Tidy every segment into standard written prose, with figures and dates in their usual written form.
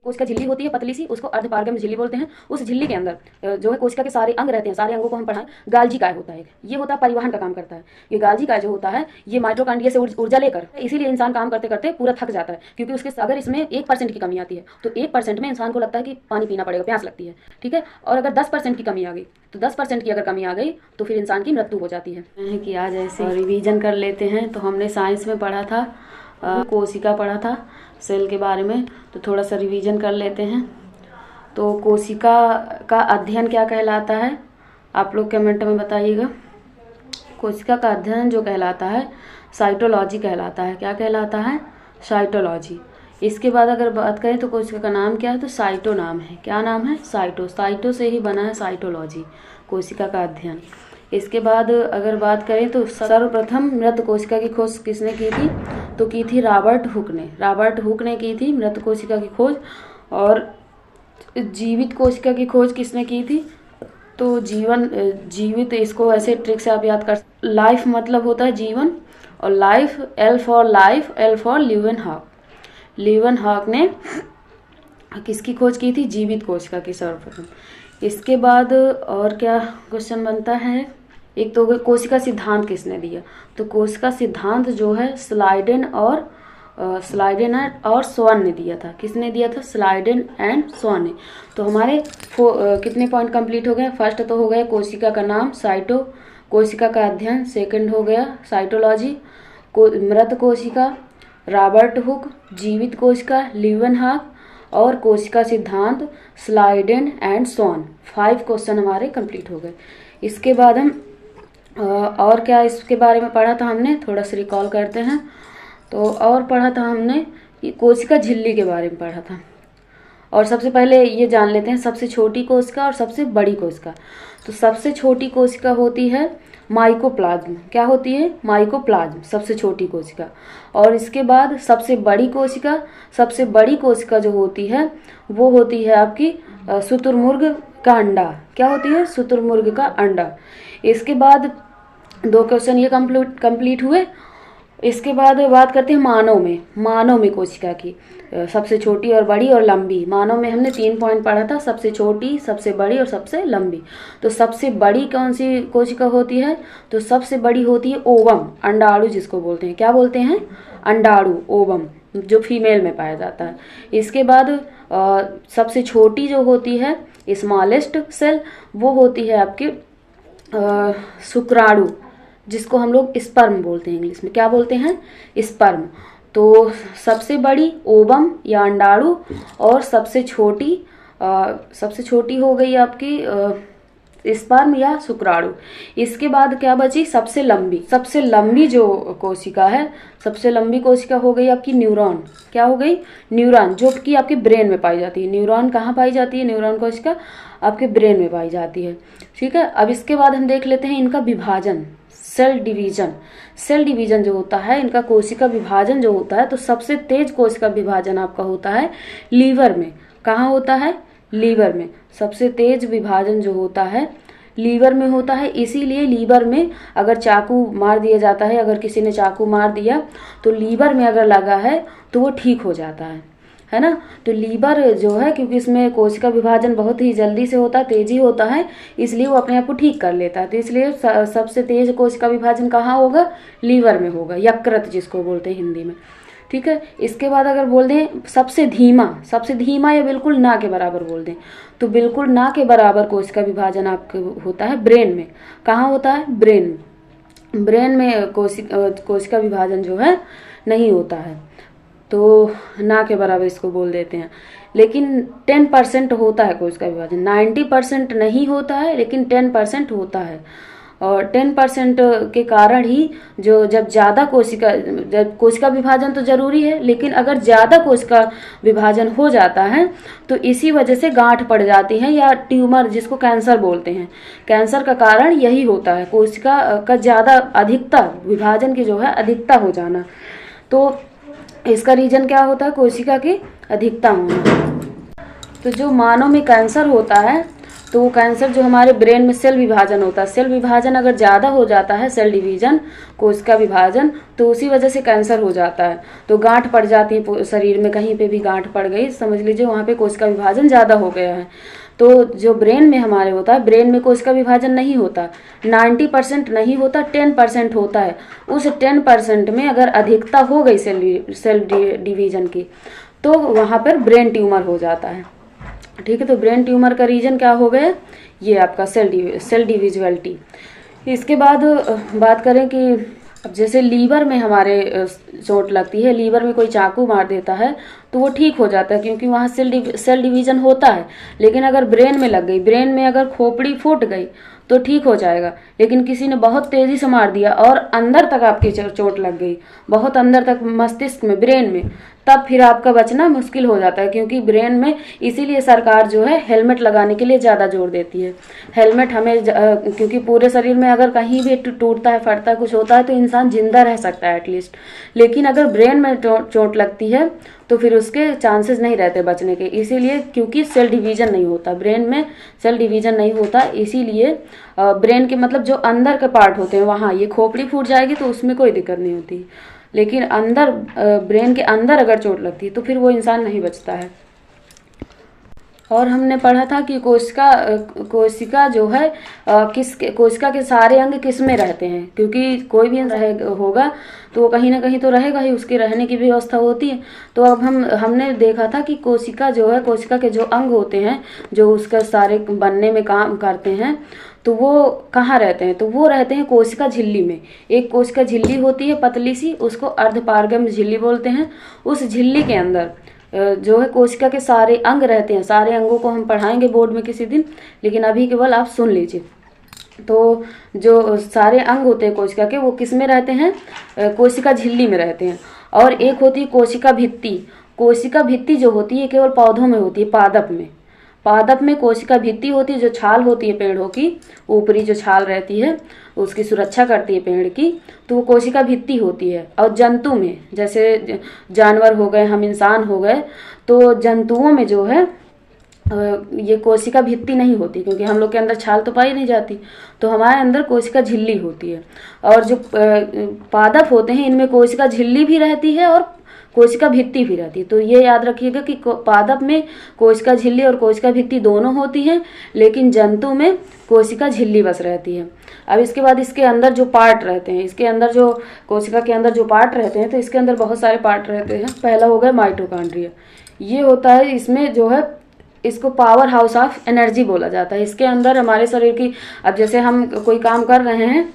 कोशिका झिल्ली होती है पतली सी, उसको अर्धपारगम्य झिल्ली बोलते हैं। उस झिल्ली के अंदर जो है कोशिका के सारे अंग रहते हैं, सारे अंगों को हम पढ़ाएं। गाल्जी काय होता है, ये होता है परिवहन का काम करता है। ये गाल्जी काय जो होता है ये माइटोकॉन्ड्रिया से ऊर्जा लेकर, इसीलिए इंसान काम करते करते पूरा थक जाता है, क्योंकि उसके अगर इसमें 1% की कमी आती है तो 1% में इंसान को लगता है कि पानी पीना पड़ेगा, प्यास लगती है, ठीक है। और अगर 10% की कमी आ गई तो 10% की अगर कमी आ गई तो फिर इंसान की मृत्यु हो जाती है। कि आज ऐसे रिवीजन कर लेते हैं। तो हमने साइंस में पढ़ा था, कोशिका पढ़ा था, सेल के बारे में, तो थोड़ा सा रिवीजन कर लेते हैं। तो कोशिका का अध्ययन क्या कहलाता है, आप लोग कमेंट में बताइएगा। कोशिका का अध्ययन जो कहलाता है साइटोलॉजी कहलाता है। क्या कहलाता है? साइटोलॉजी। इसके बाद अगर बात करें तो कोशिका का नाम क्या है, तो साइटो नाम है। क्या नाम है? साइटो। साइटो से ही बना है साइटोलॉजी, कोशिका का अध्ययन। इसके बाद अगर बात करें तो सर्वप्रथम मृत कोशिका की खोज किसने की थी, तो की थी रॉबर्ट हुक ने। रॉबर्ट हुक ने की थी मृत कोशिका की खोज। और जीवित कोशिका की खोज किसने की थी, तो जीवित, इसको ऐसे ट्रिक से आप याद कर, लाइफ मतलब होता है जीवन, और life, L for life, L for Leeuwenhoek. Leeuwenhoek ने किसकी खोज की थी? जीवित कोशिका की सर्वप्रथम। इसके बाद और क्या क्वेश्चन बनता है, एक तो कोशिका सिद्धांत किसने दिया, तो कोशिका सिद्धांत जो है स्लाइडेन और स्वॉन ने दिया था। किसने दिया था? स्लाइडेन एंड स्वॉन ने। तो हमारे कितने पॉइंट कंप्लीट हो गए? फर्स्ट तो हो गया कोशिका का नाम साइटो, कोशिका का अध्ययन, सेकंड हो गया साइटोलॉजी, मृत कोशिका रॉबर्ट हुक, जीवित कोशिका ल्यूवेनहॉक, और कोशिका सिद्धांत स्लाइडेन एंड स्वॉन। 5 क्वेश्चन हमारे कंप्लीट हो गए। इसके बाद हम और क्या इसके बारे में पढ़ा था हमने, थोड़ा सा रिकॉल करते हैं। तो और पढ़ा था हमने कि कोशिका झिल्ली के बारे में पढ़ा था। और सबसे पहले ये जान लेते हैं सबसे छोटी कोशिका और सबसे बड़ी कोशिका। तो सबसे छोटी कोशिका होती है माइकोप्लाज्म। क्या होती है? माइकोप्लाज्म, सबसे छोटी कोशिका। और इसके बाद सबसे बड़ी कोशिका, सबसे बड़ी कोशिका जो होती है वो होती है आपकी शुतुरमुर्ग का अंडा। क्या होती है? शुतुरमुर्ग का अंडा। इसके बाद 2 क्वेश्चन ये कंप्लीट हुए। इसके बाद बात करते हैं मानव में कोशिका की, सबसे छोटी और बड़ी और लंबी। मानव में हमने 3 पॉइंट पढ़ा था, सबसे छोटी, सबसे बड़ी और सबसे लंबी। तो सबसे बड़ी कौन सी कोशिका होती है, तो सबसे बड़ी होती है ओवम, अंडाणु जिसको बोलते हैं। क्या बोलते हैं? अंडाणु, ओवम, जो फीमेल में पाया जाता है। इसके बाद सबसे छोटी जो होती है स्मॉलेस्ट सेल, वो होती है आपकी शुक्राणु, जिसको हम लोग स्पर्म बोलते हैं इंग्लिश में। क्या बोलते हैं? स्पर्म। तो सबसे बड़ी ओवम या अंडाणु, और सबसे छोटी हो गई आपकी स्पर्म या शुक्राणु। इसके बाद क्या बची? सबसे लंबी जो कोशिका है, सबसे लंबी कोशिका हो गई आपकी न्यूरॉन। क्या हो गई? न्यूरॉन, जो कि आपके ब्रेन में पाई जाती है। न्यूरॉन कहाँ पाई जाती है? न्यूरॉन कोशिका आपके ब्रेन में पाई जाती है, ठीक है। अब इसके बाद हम देख लेते हैं इनका विभाजन, सेल डिवीजन जो होता है, इनका कोशिका विभाजन जो होता है, तो सबसे तेज कोशिका विभाजन आपका होता है लीवर में। कहाँ होता है? लीवर में। सबसे तेज विभाजन जो होता है लीवर में होता है। इसीलिए लीवर में अगर चाकू मार दिया जाता है, अगर किसी ने चाकू मार दिया तो लीवर में अगर लगा है तो वो ठीक हो जाता है ना। तो लीवर जो है, क्योंकि इसमें कोशिका विभाजन बहुत ही जल्दी से होता है, तेजी होता है, इसलिए वो अपने आप को ठीक कर लेता है। तो इसलिए सबसे तेज कोशिका विभाजन कहाँ होगा? लीवर में होगा, यकृत जिसको बोलते हैं हिंदी में, ठीक है। इसके बाद अगर बोल दें सबसे धीमा या बिल्कुल ना के बराबर बोल दें, तो बिल्कुल ना के बराबर कोशिका विभाजन आपके होता है ब्रेन में। कहाँ होता है? ब्रेन में कोशिका विभाजन जो है नहीं होता है, तो ना के बराबर इसको बोल देते हैं। लेकिन 10% होता है कोशिका विभाजन, 90% नहीं होता है, लेकिन 10% होता है। और 10% के कारण ही जब कोशिका विभाजन तो जरूरी है, लेकिन अगर ज़्यादा कोशिका विभाजन हो जाता है तो इसी वजह से गांठ पड़ जाती है, या ट्यूमर जिसको कैंसर बोलते हैं। कैंसर का कारण यही होता है, कोशिका का ज़्यादा अधिकता, विभाजन की जो है अधिकता हो जाना। तो इसका रीजन क्या होता है? कोशिका की अधिकता होना। तो जो मानव में कैंसर होता है तो वो कैंसर जो हमारे ब्रेन में सेल विभाजन होता है, सेल विभाजन अगर ज़्यादा हो जाता है, सेल डिवीजन, कोशिका विभाजन, तो उसी वजह से कैंसर हो जाता है। तो गांठ पड़ जाती है शरीर में, कहीं पे भी गांठ पड़ गई, समझ लीजिए वहाँ पे कोशिका विभाजन ज़्यादा हो गया है। तो जो ब्रेन में हमारे होता है, ब्रेन में कोशिका विभाजन नहीं होता, 90% नहीं होता, 10% होता है। उस 10% में अगर अधिकता हो गई सेल डिवीजन की, तो वहाँ पर ब्रेन ट्यूमर हो जाता है। ठीक है, तो ब्रेन ट्यूमर का रीजन क्या हो गया, ये आपका सेल डिविजिबिलिटी। इसके बाद बात करें कि अब जैसे लीवर में हमारे चोट लगती है, लीवर में कोई चाकू मार देता है तो वो ठीक हो जाता है, क्योंकि वहाँ सेल डिवीजन होता है। लेकिन अगर ब्रेन में लग गई, ब्रेन में अगर खोपड़ी फूट गई तो ठीक हो जाएगा। लेकिन किसी ने बहुत तेजी से मार दिया और अंदर तक आपकी चोट लग गई, बहुत अंदर तक मस्तिष्क में, ब्रेन में, तब फिर आपका बचना मुश्किल हो जाता है। क्योंकि ब्रेन में, इसीलिए सरकार जो है हेलमेट लगाने के लिए ज़्यादा जोर देती है। हेलमेट हमें क्योंकि पूरे शरीर में अगर कहीं भी टूटता है, फटता है, कुछ होता है तो इंसान जिंदा रह सकता है एटलीस्ट। लेकिन अगर ब्रेन में चोट लगती है तो फिर उसके चांसेस नहीं रहते बचने के। इसीलिए क्योंकि सेल डिवीजन नहीं होता, ब्रेन में सेल डिवीजन नहीं होता, इसीलिए ब्रेन के मतलब जो अंदर के पार्ट होते हैं वहाँ, ये खोपड़ी फूट जाएगी तो उसमें कोई दिक्कत नहीं होती। लेकिन अंदर ब्रेन के अंदर अगर चोट लगती है तो फिर वो इंसान नहीं बचता है। और हमने पढ़ा था कि कोशिका जो है कोशिका के सारे अंग किस में रहते हैं, क्योंकि कोई भी होगा तो वो कहीं ना कहीं तो रहेगा ही, उसके रहने की भी व्यवस्था होती है। तो अब हमने देखा था कि कोशिका जो है, कोशिका के जो अंग होते हैं जो उसका सारे बनने में काम करते हैं, तो वो कहाँ रहते हैं, तो वो रहते हैं कोशिका झिल्ली में। एक कोशिका झिल्ली होती है पतली सी, उसको अर्धपारगम झिल्ली बोलते हैं। उस झिल्ली के अंदर जो है कोशिका के सारे अंग रहते हैं। सारे अंगों को हम पढ़ाएंगे बोर्ड में किसी दिन, लेकिन अभी केवल आप सुन लीजिए। तो जो सारे अंग होते हैं कोशिका के, वो किस में रहते हैं, कोशिका झिल्ली में रहते हैं। और एक होती है कोशिका भित्ति। कोशिका भित्ति जो होती है केवल पौधों में होती है, पादप में। पादप में कोशिका भित्ति होती है, जो छाल होती है पेड़ों की, ऊपरी जो छाल रहती है उसकी सुरक्षा करती है पेड़ की, तो वो कोशिका भित्ति होती है। और जंतु में, जैसे जानवर हो गए, हम इंसान हो गए, तो जंतुओं में जो है ये कोशिका भित्ति नहीं होती, क्योंकि हम लोग के अंदर छाल तो पाई नहीं जाती, तो हमारे अंदर कोशिका झिल्ली होती है। और जो पादप होते हैं इनमें कोशिका झिल्ली भी रहती है और कोशिका भित्ति भी रहती है। तो ये याद रखिएगा कि पादप में कोशिका झिल्ली और कोशिका भित्ति दोनों होती हैं, लेकिन जंतु में कोशिका झिल्ली बस रहती है। अब इसके बाद इसके अंदर जो पार्ट रहते हैं, इसके अंदर जो कोशिका के अंदर जो पार्ट रहते हैं, तो इसके अंदर बहुत सारे पार्ट रहते हैं। पहला हो गया माइटोकॉन्ड्रिया। ये होता है, इसमें जो है इसको पावर हाउस ऑफ एनर्जी बोला जाता है। इसके अंदर हमारे शरीर की, अब जैसे हम कोई काम कर रहे हैं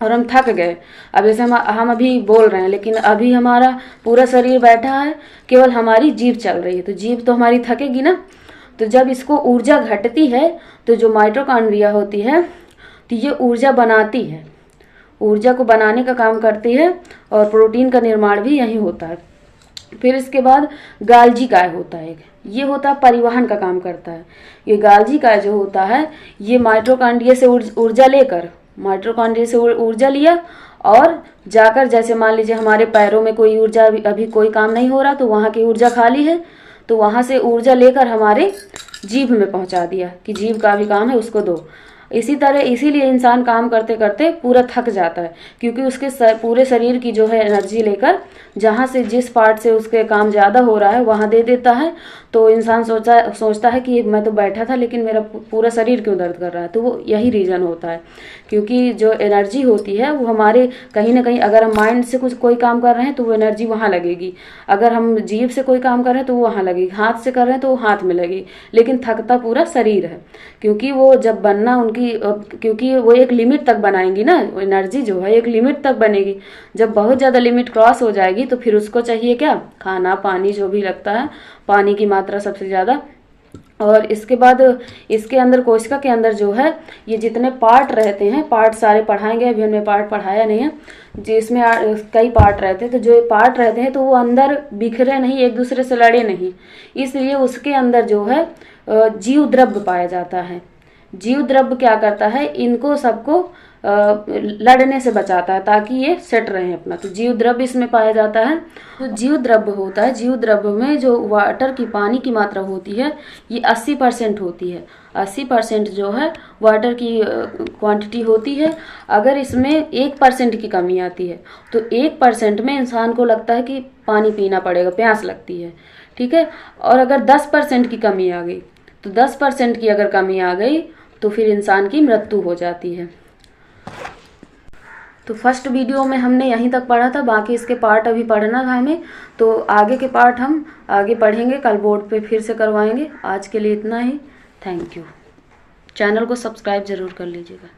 और हम थक गए, अब जैसे हम अभी बोल रहे हैं, लेकिन अभी हमारा पूरा शरीर बैठा है, केवल हमारी जीभ चल रही है, तो जीभ तो हमारी थकेगी ना। तो जब इसको ऊर्जा घटती है तो जो माइटोकॉन्ड्रिया होती है तो ये ऊर्जा बनाती है, ऊर्जा को बनाने का काम करती है, और प्रोटीन का निर्माण भी यही होता है। फिर इसके बाद गाल्जी काय होता है, ये होता है परिवहन का काम करता है। ये गाल्जी काय जो होता है, ये माइटोकॉन्ड्रिया से ऊर्जा लेकर, माइटोकॉन्ड्रिया से ऊर्जा लिया और जाकर, जैसे मान लीजिए हमारे पैरों में कोई ऊर्जा अभी कोई काम नहीं हो रहा, तो वहाँ की ऊर्जा खाली है, तो वहाँ से ऊर्जा लेकर हमारे जीभ में पहुँचा दिया कि जीभ का भी काम है, उसको दो। इसी तरह, इसीलिए इंसान काम करते करते पूरा थक जाता है, क्योंकि उसके पूरे शरीर की जो है एनर्जी लेकर जहाँ से, जिस पार्ट से उसके काम ज़्यादा हो रहा है वहाँ दे देता है। तो इंसान सोचता है कि मैं तो बैठा था लेकिन मेरा पूरा शरीर क्यों दर्द कर रहा है, तो वो यही रीज़न होता है। क्योंकि जो एनर्जी होती है वो हमारे कहीं ना कहीं, अगर हम माइंड से कोई काम कर रहे हैं तो वो एनर्जी वहाँ लगेगी, अगर हम जीभ से कोई काम कर रहे हैं तो वो वहाँ लगेगी, हाथ से कर रहे हैं तो वो हाथ में लगेगी, लेकिन थकता पूरा शरीर है। क्योंकि वो जब बनना उनकी, क्योंकि वो एक लिमिट तक बनाएंगी ना, एनर्जी जो है एक लिमिट तक बनेगी। जब बहुत ज़्यादा लिमिट क्रॉस हो जाएगी तो फिर उसको चाहिए क्या, खाना पानी जो भी लगता है, पानी की मात्रा सबसे ज़्यादा। और इसके बाद इसके अंदर, कोशिका के अंदर जो है ये जितने पार्ट रहते हैं, पार्ट सारे पढ़ाएंगे, अभी हमने पार्ट पढ़ाया नहीं है, जिसमें कई पार्ट रहते हैं। तो जो पार्ट रहते हैं तो वो अंदर बिखरे नहीं, एक दूसरे से लड़े नहीं, इसलिए उसके अंदर जो है जीव द्रव्य पाया जाता है। जीव द्रव्य क्या करता है, इनको सबको लड़ने से बचाता है ताकि ये सेट रहे अपना। तो जीव द्रव्य इसमें पाया जाता है। तो जीव द्रव्य होता है, जीव द्रव्य में जो वाटर की पानी की मात्रा होती है ये 80% होती है। 80% जो है वाटर की क्वांटिटी होती है। अगर इसमें 1% की कमी आती है तो 1% में इंसान को लगता है कि पानी पीना पड़ेगा, प्यास लगती है, ठीक है। और अगर 10% की कमी आ गई तो 10% की अगर कमी आ गई तो फिर इंसान की मृत्यु हो जाती है। तो फर्स्ट वीडियो में हमने यहीं तक पढ़ा था, बाकी इसके पार्ट अभी पढ़ना था हमें, तो आगे के पार्ट हम आगे पढ़ेंगे, कल बोर्ड पे फिर से करवाएंगे। आज के लिए इतना ही, थैंक यू। चैनल को सब्सक्राइब ज़रूर कर लीजिएगा।